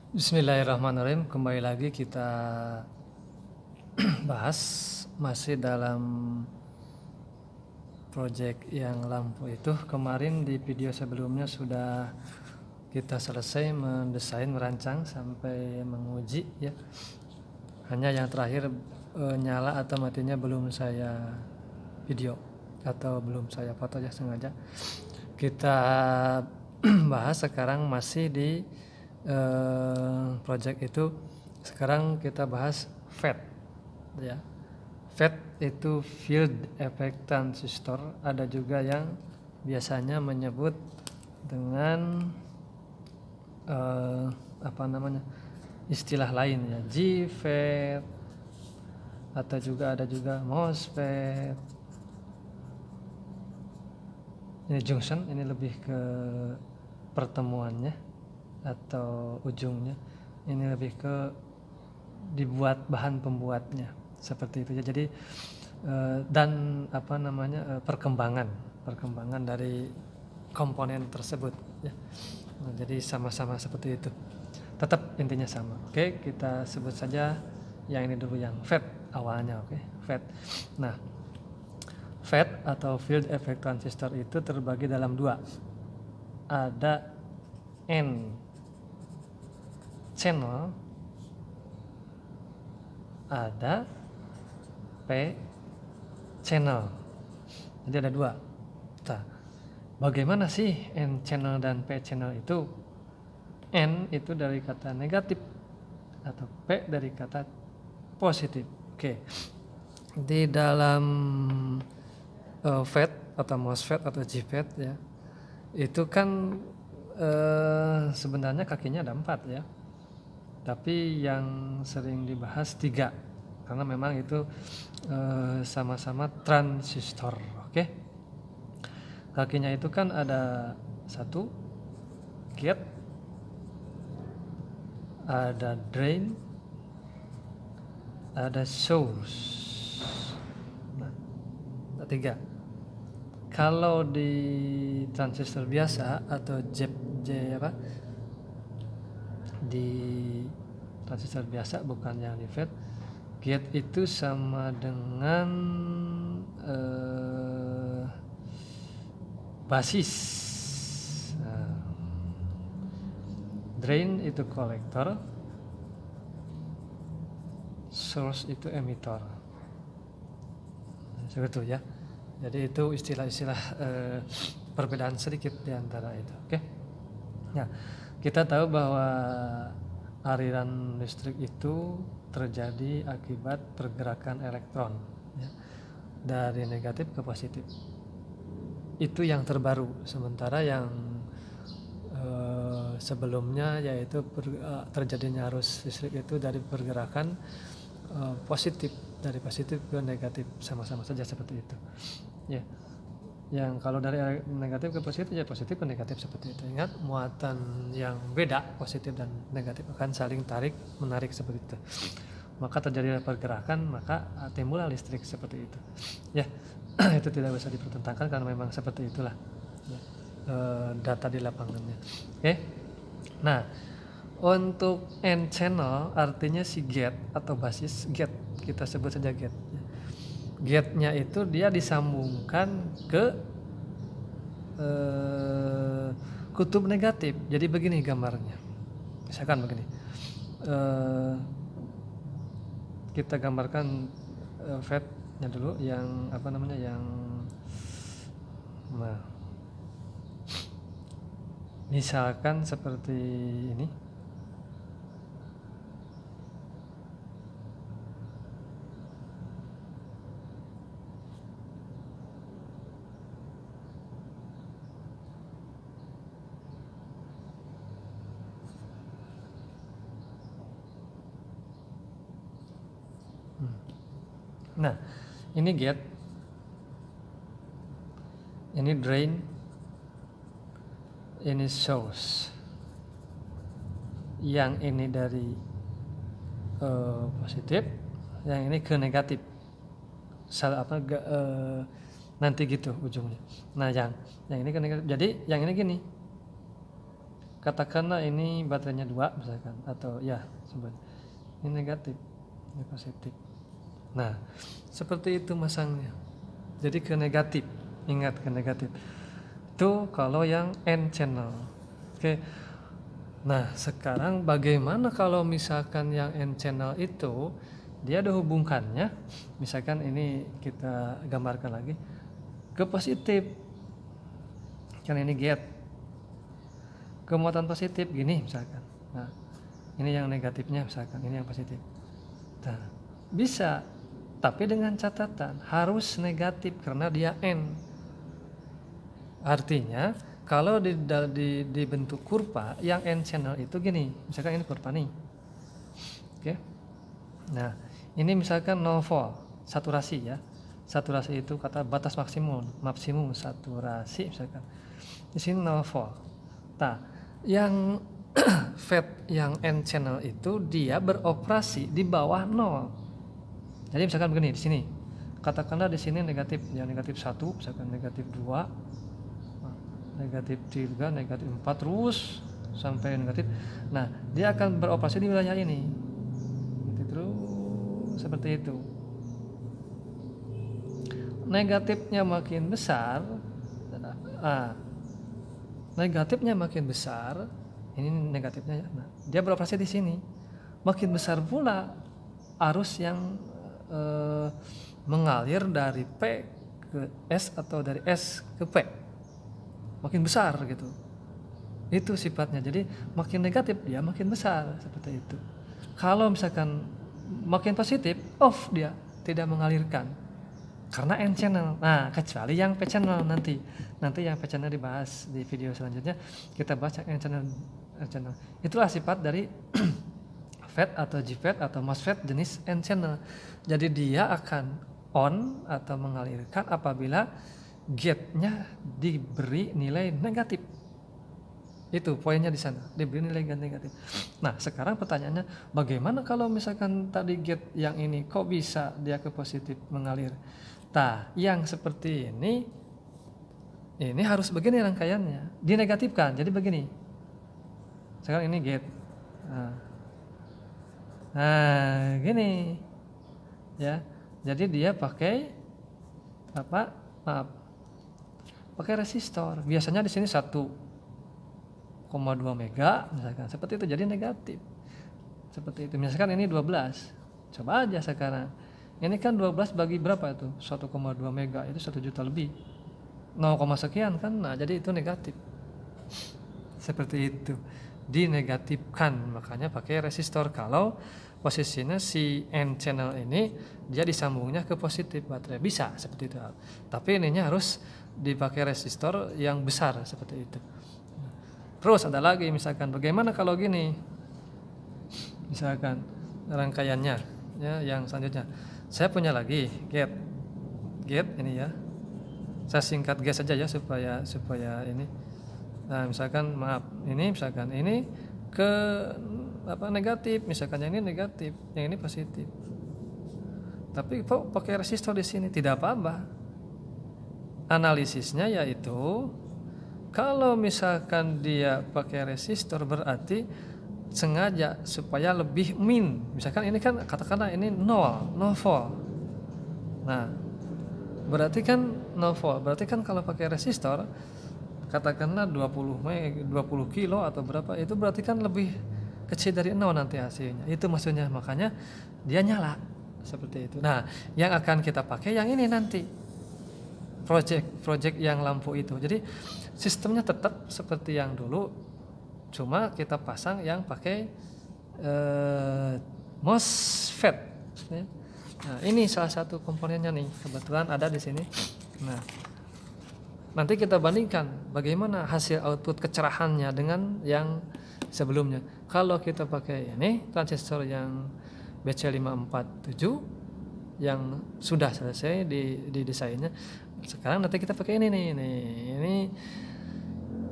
Bismillahirrahmanirrahim. Kembali lagi kita bahas masih dalam project yang lampu itu. Kemarin di video sebelumnya sudah kita selesai mendesain, merancang sampai menguji ya. Hanya yang terakhir nyala atau matinya belum saya video atau belum saya foto ya sengaja. Kita bahas sekarang masih di project itu. Sekarang kita bahas FET ya. FET itu Field Effect Transistor, ada juga yang biasanya menyebut dengan istilah lain ya, JFET, atau juga ada juga MOSFET. Ini junction, ini lebih ke pertemuannya atau ujungnya. Ini lebih ke dibuat bahan pembuatnya seperti itu ya. Jadi dan perkembangan dari komponen tersebut ya. Nah, jadi sama-sama seperti itu. Tetap intinya sama. Oke, kita sebut saja yang ini dulu, yang FET awalnya. Oke, FET. Nah, FET atau Field Effect Transistor itu terbagi dalam dua. Ada N channel, ada P channel. Jadi ada dua. Nah, bagaimana sih N channel dan P channel itu? N itu dari kata negatif atau P dari kata positif. Oke. Di dalam FET atau MOSFET atau JFET ya, itu kan sebenarnya kakinya ada 4 ya, tapi yang sering dibahas 3 karena memang itu sama-sama transistor. Oke, kakinya itu kan ada 1 gate, ada drain, ada source. Nah, ada 3. Kalau di transistor biasa atau di transistor biasa, bukan yang di FET, gate itu sama dengan basis. Nah, drain itu kolektor, source itu emitter. Seperti itu ya. Jadi itu istilah-istilah perbedaan sedikit di antara itu. Oke. Nah, kita tahu bahwa aliran listrik itu terjadi akibat pergerakan elektron ya, dari negatif ke positif. Itu yang terbaru. Sementara yang sebelumnya yaitu terjadinya arus listrik itu dari pergerakan positif, dari positif ke negatif, sama-sama saja seperti itu ya. Yang kalau dari negatif ke positif ya positif ke negatif seperti itu. Ingat, muatan yang beda positif dan negatif akan saling tarik menarik seperti itu, maka terjadi pergerakan, maka timbullah listrik seperti itu ya. Itu tidak bisa dipertentangkan karena memang seperti itulah ya, data di lapangannya. Oke. Nah, untuk N channel artinya si gate atau basis gate, kita sebut saja gate. Gate-nya itu dia disambungkan ke kutub negatif. Jadi begini gambarnya. Misalkan begini. Kita gambarkan FET-nya dulu, yang nah, misalkan seperti ini. Nah, ini gate, ini drain, ini source. Yang ini dari positif, yang ini ke negatif. Nanti gitu ujungnya. Nah, yang ini ke negatif. Jadi yang ini gini. katakanlah ini baterainya 2 misalkan, atau ya sebut ini negatif, ini positif. Nah seperti itu masangnya, jadi ke negatif, ingat ke negatif itu kalau yang N channel. Oke. Nah sekarang bagaimana kalau misalkan yang N channel itu dia ada hubungannya, misalkan ini kita gambarkan lagi ke positif, kan ini gate kemuatan positif gini misalkan. Nah ini yang negatifnya misalkan, ini yang positif. Nah bisa, tapi dengan catatan harus negatif karena dia N. Artinya kalau di bentuk kurva yang N channel itu gini, misalkan ini kurva nih. Oke. Nah ini misalkan 0 volt saturasi ya. Saturasi itu kata batas maksimum saturasi misalkan. Di sini 0 volt. Nah, yang FET yang N channel itu dia beroperasi di bawah 0. Jadi misalkan begini di sini. Katakanlah di sini negatif, ya negatif 1, misalkan negatif 2, negatif 3, negatif 4 terus sampai negatif. Nah, dia akan beroperasi di wilayah ini. Gitu terus seperti itu. Negatifnya makin besar, negatifnya makin besar, ini negatifnya, nah, dia beroperasi di sini. Makin besar pula arus yang mengalir dari P ke S atau dari S ke P, makin besar gitu. Itu sifatnya. Jadi makin negatif dia makin besar seperti itu. Kalau misalkan makin positif, off dia, tidak mengalirkan. Karena N channel. Nah, kecuali yang P channel nanti yang P channel dibahas di video selanjutnya. Kita bahas yang N channel. Itulah sifat dari FET atau GFET atau MOSFET jenis N channel. Jadi dia akan on atau mengalirkan apabila gate-nya diberi nilai negatif. Itu poinnya di sana, diberi nilai negatif. Nah, sekarang pertanyaannya, bagaimana kalau misalkan tadi gate yang ini kok bisa dia ke positif mengalir? Nah, yang seperti ini harus begini rangkaiannya, dinegatifkan. Jadi begini. Sekarang ini gate. Nah, gini. Ya. Jadi dia pakai apa? Pakai resistor. Biasanya di sini 1,2 mega misalkan. Seperti itu, jadi negatif. Seperti itu. Misalkan ini 12. Coba aja sekarang. Ini kan 12 bagi berapa itu? 1,2 mega itu 1 juta lebih. 0, sekian kan. Nah, jadi itu negatif. Seperti itu. Dinegatifkan, makanya pakai resistor. Kalau posisinya si N channel ini dia disambungnya ke positif baterai, bisa seperti itu. Tapi ininya harus dipakai resistor yang besar seperti itu. Terus ada lagi misalkan bagaimana kalau gini, misalkan rangkaiannya ya, yang selanjutnya saya punya lagi gate ini ya, saya singkat gas saja ya supaya ini. Nah misalkan ini misalkan ini ke negatif, misalkan yang ini negatif, yang ini positif. Tapi kok pakai resistor di sini? Tidak apa-apa. Analisisnya yaitu kalau misalkan dia pakai resistor berarti sengaja supaya lebih min. Misalkan ini kan katakanlah ini 0 volt. Nah, berarti kan 0 volt. Berarti kan kalau pakai resistor katakanlah 20 kilo atau berapa, itu berarti kan lebih kecil dari 0 nanti hasilnya. Itu maksudnya, makanya dia nyala seperti itu. Nah, yang akan kita pakai yang ini nanti. Project yang lampu itu. Jadi sistemnya tetap seperti yang dulu, cuma kita pasang yang pakai MOSFET. Nah, ini salah satu komponennya nih, kebetulan ada di sini. Nah, nanti kita bandingkan bagaimana hasil output kecerahannya dengan yang sebelumnya. Kalau kita pakai ini transistor yang BC547 yang sudah selesai di desainnya, sekarang nanti kita pakai ini nih. Ini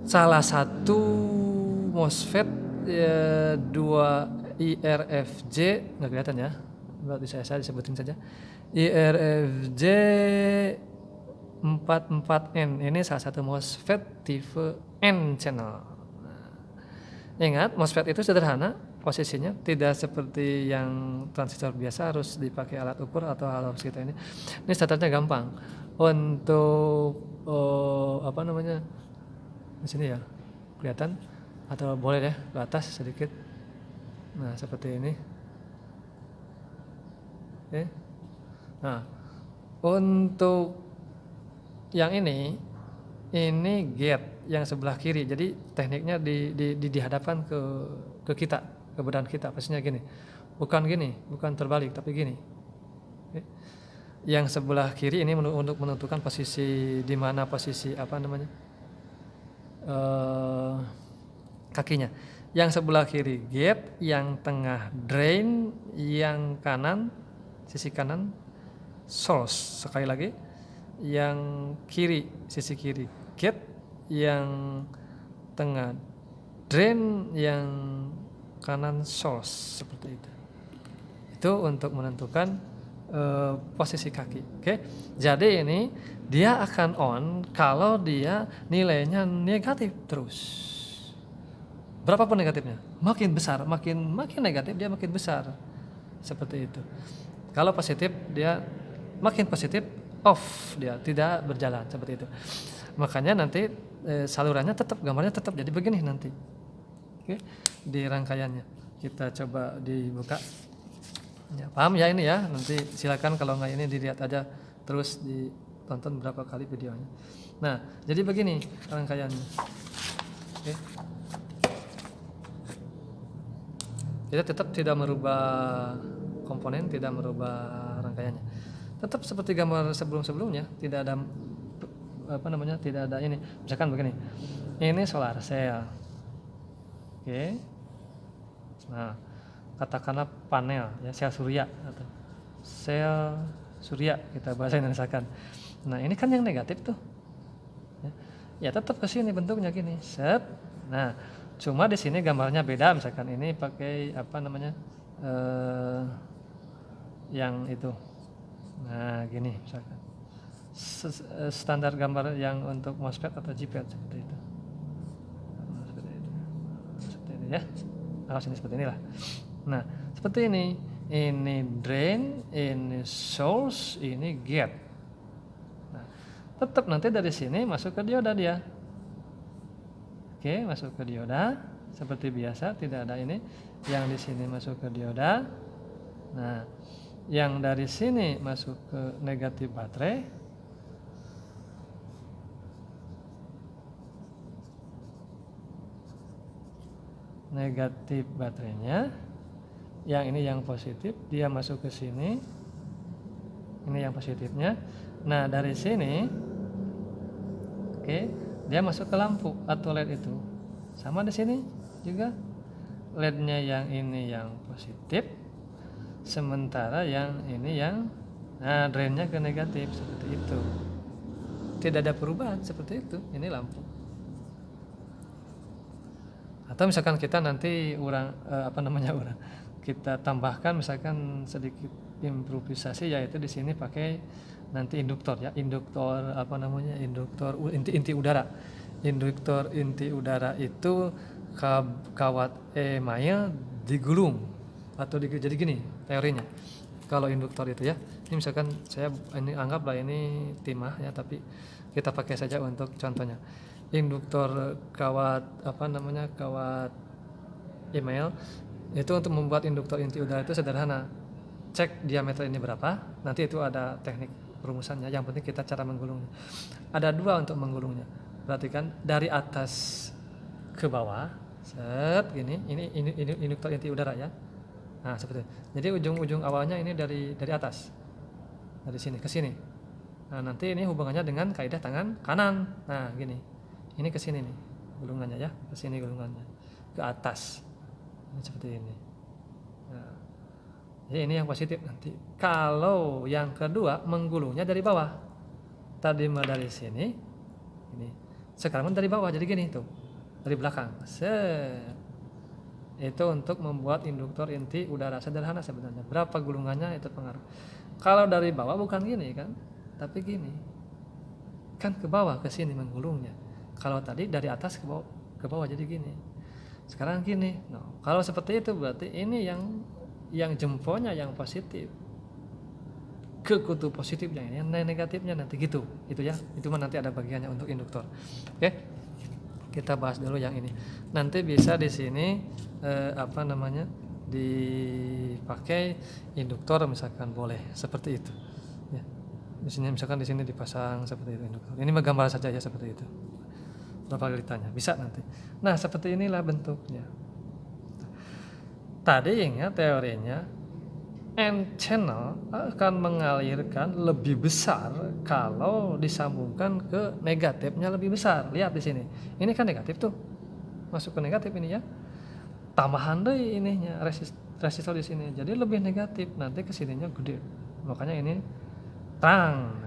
salah satu MOSFET 2 IRFJ, nggak kelihatan ya, berarti saya disebutin saja IRFJ 44N. Ini salah satu MOSFET tipe N channel. Ingat, MOSFET itu sederhana posisinya, tidak seperti yang transistor biasa harus dipakai alat ukur atau harus kita ini. Ini startnya gampang. Untuk apa namanya? Di sini ya. Kelihatan atau boleh ya ke atas sedikit. Nah, seperti ini. Oke. Nah, untuk yang ini gate yang sebelah kiri. Jadi tekniknya dihadapkan ke kita, ke badan kita. Pastinya gini. Bukan gini, bukan terbalik tapi gini. Oke. Yang sebelah kiri ini untuk menentukan posisi di mana posisi apa namanya? Kakinya. Yang sebelah kiri gate, yang tengah drain, yang kanan sisi kanan source. Sekali lagi, yang kiri sisi kiri gate, yang tengah drain, yang kanan source, seperti itu. Itu untuk menentukan posisi kaki. Oke. Jadi ini dia akan on kalau dia nilainya negatif terus. Berapapun negatifnya, makin besar, makin negatif dia makin besar. Seperti itu. Kalau positif dia makin positif, off, dia tidak berjalan, seperti itu. Makanya nanti salurannya tetap, gambarnya tetap jadi begini nanti. Oke, di rangkaiannya kita coba dibuka. Ya, paham ya ini ya? Nanti silakan kalau nggak ini dilihat aja terus, ditonton berapa kali videonya. Nah, jadi begini rangkaiannya. Oke. Kita tetap tidak merubah komponen, tidak merubah rangkaiannya. Tetap seperti gambar sebelum-sebelumnya, tidak ada apa namanya, tidak ada ini. Misalkan begini. Ini solar cell. Oke. Nah, katakanlah panel ya, sel surya atau sel surya kita bahasa Indonesiakan. Nah, ini kan yang negatif tuh. Ya tetap ke sini bentuknya gini. Set. Nah, cuma di sini gambarnya beda, misalkan ini pakai apa namanya? Yang itu. Nah, gini misalkan. Standar gambar yang untuk MOSFET atau JFET seperti itu. Nah, seperti itu. Seperti ini ya. Nah, sini seperti inilah. Nah, seperti ini. Ini drain, ini source, ini gate. Nah, tetap nanti dari sini masuk ke dioda dia. Oke, masuk ke dioda seperti biasa, tidak ada ini. Yang di sini masuk ke dioda. Nah, yang dari sini masuk ke negatif baterai. Negatif baterainya. Yang ini yang positif, dia masuk ke sini. Ini yang positifnya. Nah, dari sini oke, dia masuk ke lampu atau LED itu. Sama di sini juga. LED-nya yang ini yang positif, sementara yang ini yang drain-nya ke negatif, seperti itu. Tidak ada perubahan, seperti itu. Ini lampu. Atau misalkan kita nanti kita tambahkan misalkan sedikit improvisasi, yaitu di sini pakai nanti induktor ya, induktor inti udara. Induktor inti udara itu kawat email digulung atau jadi gini teorinya. Kalau induktor itu ya, ini misalkan saya ini anggaplah ini timah ya, tapi kita pakai saja untuk contohnya. Induktor kawat kawat email itu untuk membuat induktor inti udara itu sederhana. Cek diameter ini berapa, nanti itu ada teknik perumusannya. Yang penting kita cara menggulungnya. Ada dua untuk menggulungnya. Perhatikan dari atas ke bawah, set gini. Ini induktor inti udara ya. Nah, seperti itu. Jadi ujung-ujung awalnya ini dari atas. Dari sini ke sini. Nah, nanti ini hubungannya dengan kaidah tangan kanan. Nah, gini. Ini ke sini nih gulungannya ya, ke sini gulungannya. Ke atas. Ini seperti ini. Nah, jadi ini yang positif nanti. Kalau yang kedua menggulungnya dari bawah. Tadi dari sini. Ini. Sekarang dari bawah jadi gini tuh. Dari belakang. Itu untuk membuat induktor inti udara sederhana sebenarnya. Berapa gulungannya itu pengaruh. Kalau dari bawah bukan gini kan, tapi gini. Kan ke bawah ke sini menggulungnya. Kalau tadi dari atas ke bawah jadi gini. Sekarang gini, kalau seperti itu berarti ini yang jempolnya yang positif ke kutub positifnya, yang negatifnya nanti gitu, itu ya. Itu mah nanti ada bagiannya untuk induktor. Oke, kita bahas dulu yang ini. Nanti bisa di sini dipakai induktor misalkan, boleh seperti itu. Ya. Di sini misalkan di sini dipasang seperti itu induktor. Ini mah gambar saja ya seperti itu. Berapa kali ditanya? Bisa nanti. Nah, seperti inilah bentuknya. Tadi ingat teorinya, N channel akan mengalirkan lebih besar kalau disambungkan ke negatifnya lebih besar. Lihat di sini. Ini kan negatif tuh. Masuk ke negatif ini ya. Tambahan deh ininya resistor di sini. Jadi lebih negatif, nanti kesininya gede. Makanya ini terang.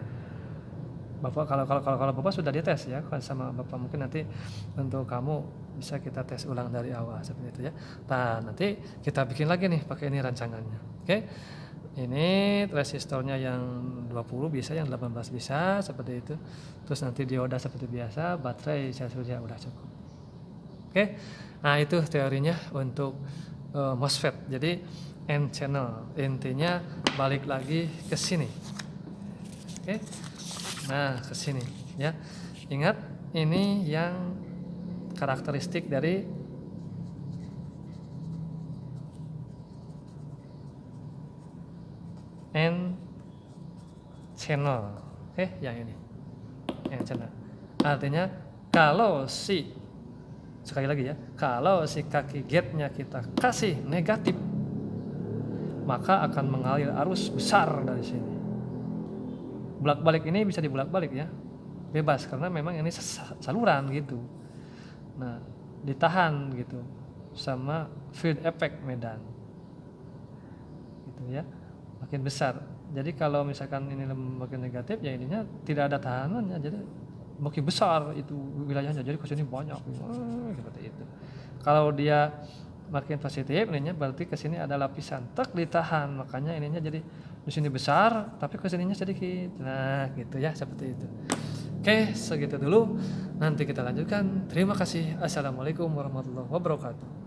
Bapak kalau Bapak sudah dites ya sama Bapak, mungkin nanti untuk kamu bisa kita tes ulang dari awal seperti itu ya. Nah, nanti kita bikin lagi nih pakai ini rancangannya. Oke. Ini resistornya yang 20 bisa, yang 18 bisa seperti itu. Terus nanti dioda seperti biasa, baterai surya udah cukup. Oke. Nah, itu teorinya untuk MOSFET. Jadi N channel intinya balik lagi ke sini. Oke. Nah, ke sini ya. Ingat, ini yang karakteristik dari N channel. Yang ini. N channel. Artinya kalau sekali lagi ya, kalau si kaki gate-nya kita kasih negatif, maka akan mengalir arus besar dari sini. Bolak-balik ini bisa dibolak-balik ya, bebas, karena memang ini saluran gitu. Nah, ditahan gitu sama field effect medan gitu ya, makin besar. Jadi kalau misalkan ini makin negatif ya ininya tidak ada tahanannya, jadi makin besar itu wilayahnya, jadi kesini banyak seperti itu. Kalau dia makin positif ininya berarti kesini ada lapisan ditahan, makanya ininya jadi di sini besar tapi kesininya sedikit. Nah gitu ya, seperti itu. Oke, segitu dulu, nanti kita lanjutkan. Terima kasih. Assalamualaikum warahmatullahi wabarakatuh.